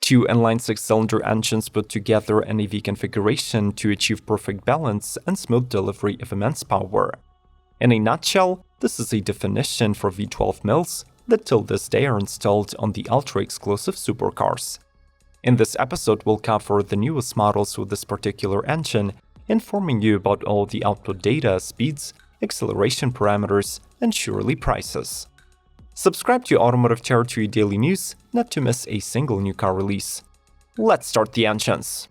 Two inline six-cylinder engines put together in a V configuration to achieve perfect balance and smooth delivery of immense power. In a nutshell, this is a definition for V12 mills that till this day are installed on the ultra-exclusive supercars. In this episode, we'll cover the newest models with this particular engine, informing you about all the output data, speeds, acceleration parameters, and surely prices. Subscribe to Automotive Territory Daily News not to miss a single new car release. Let's start the engines.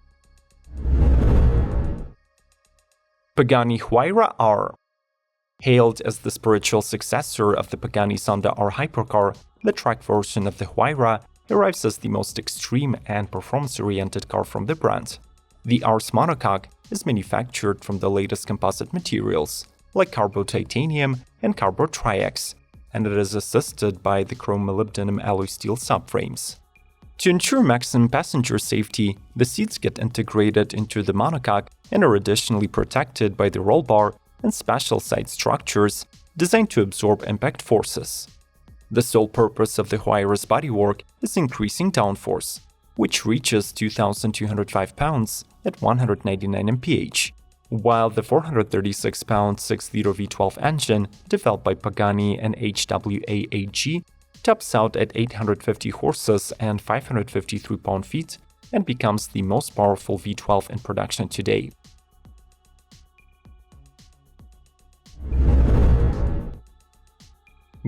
Pagani Huayra R. Hailed as the spiritual successor of the Pagani Zonda R hypercar, the track version of the Huayra arrives as the most extreme and performance-oriented car from the brand. The R's monocoque is manufactured from the latest composite materials, like carbo titanium and carbo triax, and it is assisted by the chrome molybdenum alloy steel subframes. To ensure maximum passenger safety, the seats get integrated into the monocoque and are additionally protected by the roll bar and special side structures designed to absorb impact forces. The sole purpose of the Huayra's bodywork is increasing downforce, which reaches 2,205 pounds at 199 mph, while the 436-pound 6-liter V12 engine developed by Pagani and HUAYRAR AG tops out at 850 horses and 553 pound-feet and becomes the most powerful V12 in production today.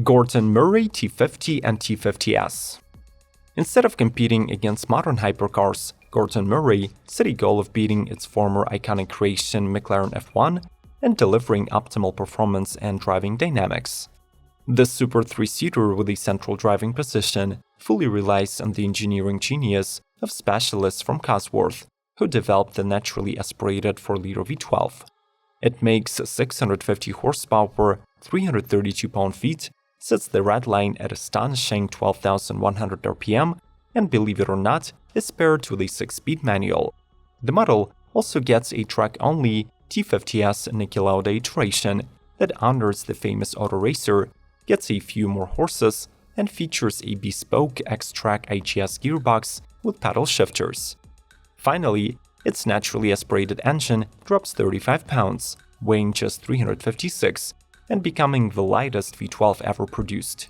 Gordon Murray T50 and T50S. Instead of competing against modern hypercars, Gordon Murray set a goal of beating its former iconic creation McLaren F1 and delivering optimal performance and driving dynamics. This super three-seater with a central driving position fully relies on the engineering genius of specialists from Cosworth, who developed the naturally aspirated 4-liter V12. It makes 650 horsepower, 332 pound-feet, sets the red line at astonishing 12,100 RPM, and believe it or not, is paired with a 6-speed manual. The model also gets a track-only T50S Niki Lauda iteration that honors the famous auto racer, gets a few more horses, and features a bespoke X-Track IGS gearbox with paddle shifters. Finally, its naturally aspirated engine drops 35 pounds, weighing just 356, and becoming the lightest V12 ever produced.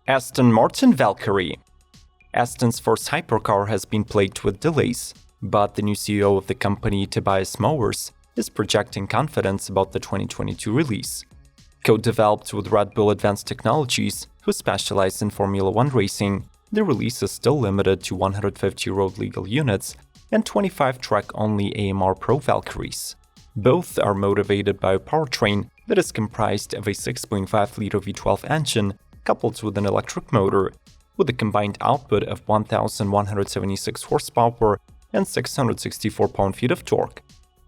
Aston Martin Valkyrie. Aston's first hypercar has been plagued with delays, but the new CEO of the company, Tobias Mowers, is projecting confidence about the 2022 release. Co-developed with Red Bull Advanced Technologies, who specialize in Formula One racing, the release is still limited to 150 road legal units and 25 track-only AMR Pro Valkyries. Both are motivated by a powertrain that is comprised of a 6.5-liter V12 engine coupled with an electric motor, with a combined output of 1,176 horsepower and 664 pound-feet of torque.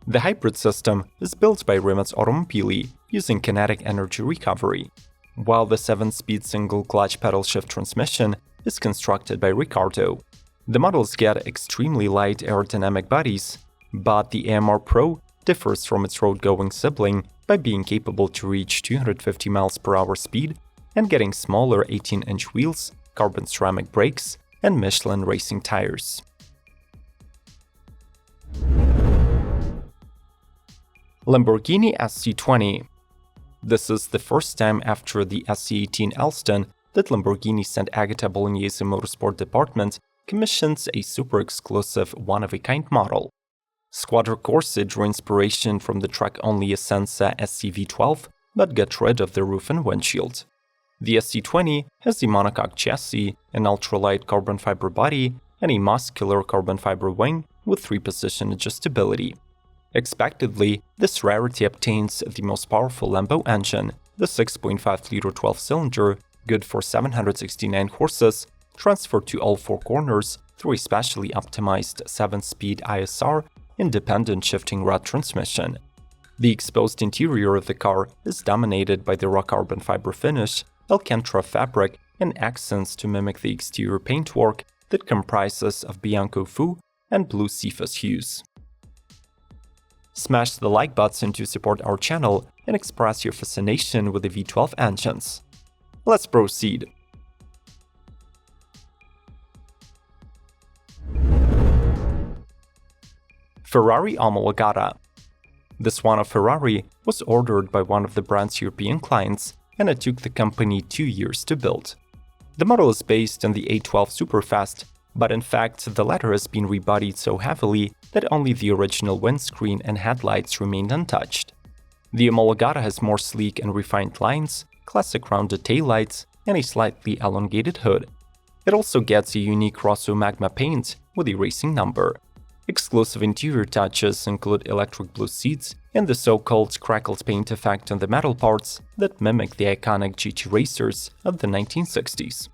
The hybrid system is built by Rimac Automobili using kinetic energy recovery, while the 7-speed single-clutch pedal-shift transmission is constructed by Ricardo. The models get extremely light aerodynamic bodies, but the AMR Pro differs from its road-going sibling by being capable to reach 250 mph speed and getting smaller 18-inch wheels, carbon ceramic brakes, and Michelin racing tires. Lamborghini SC20. This is the first time after the SC18 Elston that Lamborghini St. Agata Bolognese Motorsport Department commissions a super exclusive one-of-a-kind model. Squadra Corsa drew inspiration from the track-only ESSENZA SCV12, but got rid of the roof and windshield. The SC20 has a monocoque chassis, an ultralight carbon fiber body, and a muscular carbon fiber wing with 3-position adjustability. Expectedly, this rarity obtains the most powerful Lambo engine, the 6.5-liter 12-cylinder, good for 769 horses, transferred to all 4 corners through a specially optimized 7-speed ISR independent shifting rod transmission. The exposed interior of the car is dominated by the raw carbon fiber finish, Alcantara fabric, and accents to mimic the exterior paintwork that comprises of Bianco Fu and blue Cephas hues. Smash the like button to support our channel and express your fascination with the V12 engines. Let's proceed. Ferrari Omologata. This one of Ferrari was ordered by one of the brand's European clients, and it took the company 2 years to build. The model is based on the A12 Superfast, but in fact the latter has been rebodied so heavily that only the original windscreen and headlights remained untouched. The Omologata has more sleek and refined lines, classic rounded taillights, and a slightly elongated hood. It also gets a unique Rosso Magma paint with a racing number. Exclusive interior touches include electric blue seats and the so-called crackled paint effect on the metal parts that mimic the iconic GT racers of the 1960s.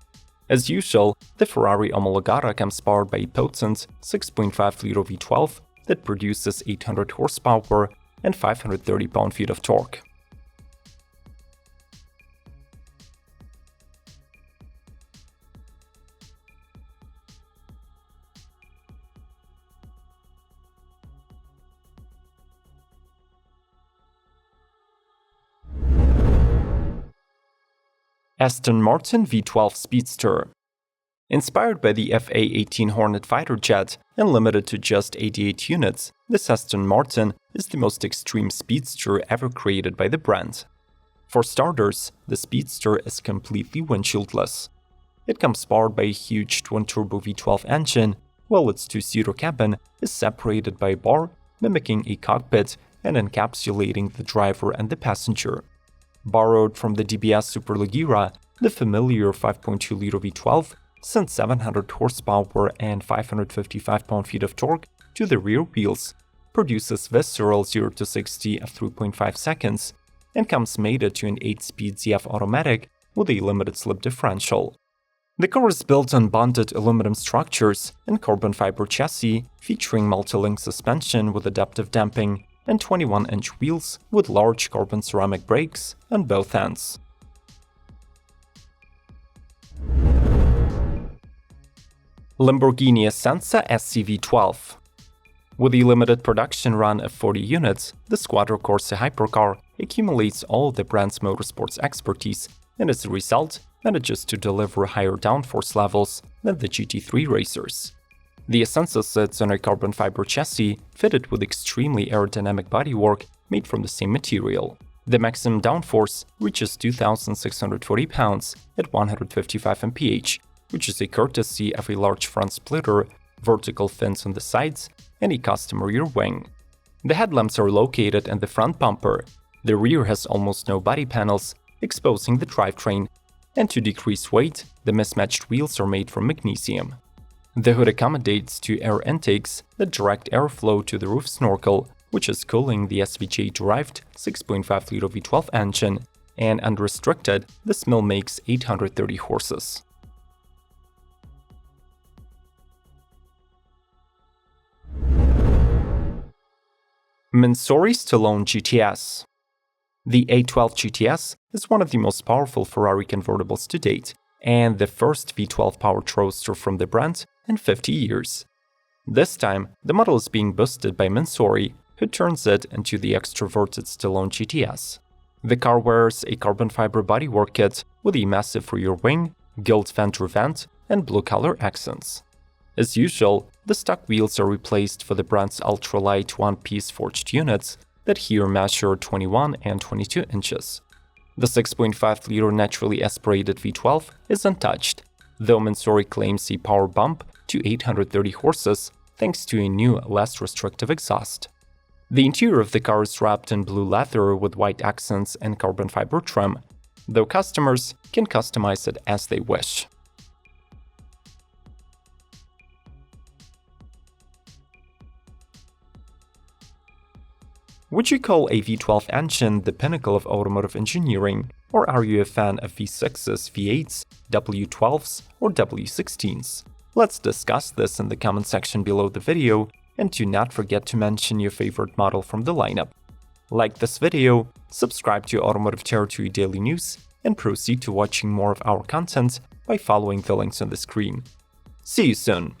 As usual, the Ferrari Omologata comes powered by a potent 6.5-liter V12 that produces 800 horsepower and 530 pound-feet of torque. Aston Martin V12 Speedster. Inspired by the FA-18 Hornet fighter jet and limited to just 88 units, this Aston Martin is the most extreme speedster ever created by the brand. For starters, the Speedster is completely windshieldless. It comes powered by a huge twin-turbo V12 engine, while its two-seater cabin is separated by a bar mimicking a cockpit and encapsulating the driver and the passenger. Borrowed from the DBS Superleggera, the familiar 5.2-liter V12 sends 700 horsepower and 555 pound-feet of torque to the rear wheels, produces visceral 0-60 of 3.5 seconds, and comes mated to an 8-speed ZF automatic with a limited slip differential. The car is built on bonded aluminum structures and carbon fiber chassis, featuring multi-link suspension with adaptive damping and 21-inch wheels with large carbon ceramic brakes on both ends. Lamborghini Essenza SCV12. With a limited production run of 40 units, the Quadricorsa hypercar accumulates all the brand's motorsports expertise and as a result manages to deliver higher downforce levels than the GT3 racers. The Essenza sits on a carbon fiber chassis fitted with extremely aerodynamic bodywork made from the same material. The maximum downforce reaches 2,640 pounds at 155 mph, which is a courtesy of a large front splitter, vertical fins on the sides, and a custom rear wing. The headlamps are located in the front bumper. The rear has almost no body panels, exposing the drivetrain, and to decrease weight, the mismatched wheels are made from magnesium. The hood accommodates two air intakes that direct airflow to the roof snorkel, which is cooling the SVJ-derived 6.5-liter V12 engine, and unrestricted, this mill makes 830 horses. MANSORY STALLONE GTS. The A12 GTS is one of the most powerful Ferrari convertibles to date, and the first V12 powered roadster from the brand in 50 years. This time, the model is being boosted by MANSORY, who turns it into the extroverted Stallone GTS. The car wears a carbon fiber bodywork kit with a massive rear wing, gilt fender vent, and blue color accents. As usual, the stock wheels are replaced for the brand's ultralight one-piece forged units that here measure 21 and 22 inches. The 6.5-liter naturally aspirated V12 is untouched, though MANSORY claims a power bump to 830 horses thanks to a new, less restrictive exhaust. The interior of the car is wrapped in blue leather with white accents and carbon fiber trim, though customers can customize it as they wish. Would you call a V12 engine the pinnacle of automotive engineering, or are you a fan of V6s, V8s, W12s, or W16s? Let's discuss this in the comment section below the video, and do not forget to mention your favorite model from the lineup. Like this video, subscribe to Automotive Territory Daily News, and proceed to watching more of our content by following the links on the screen. See you soon!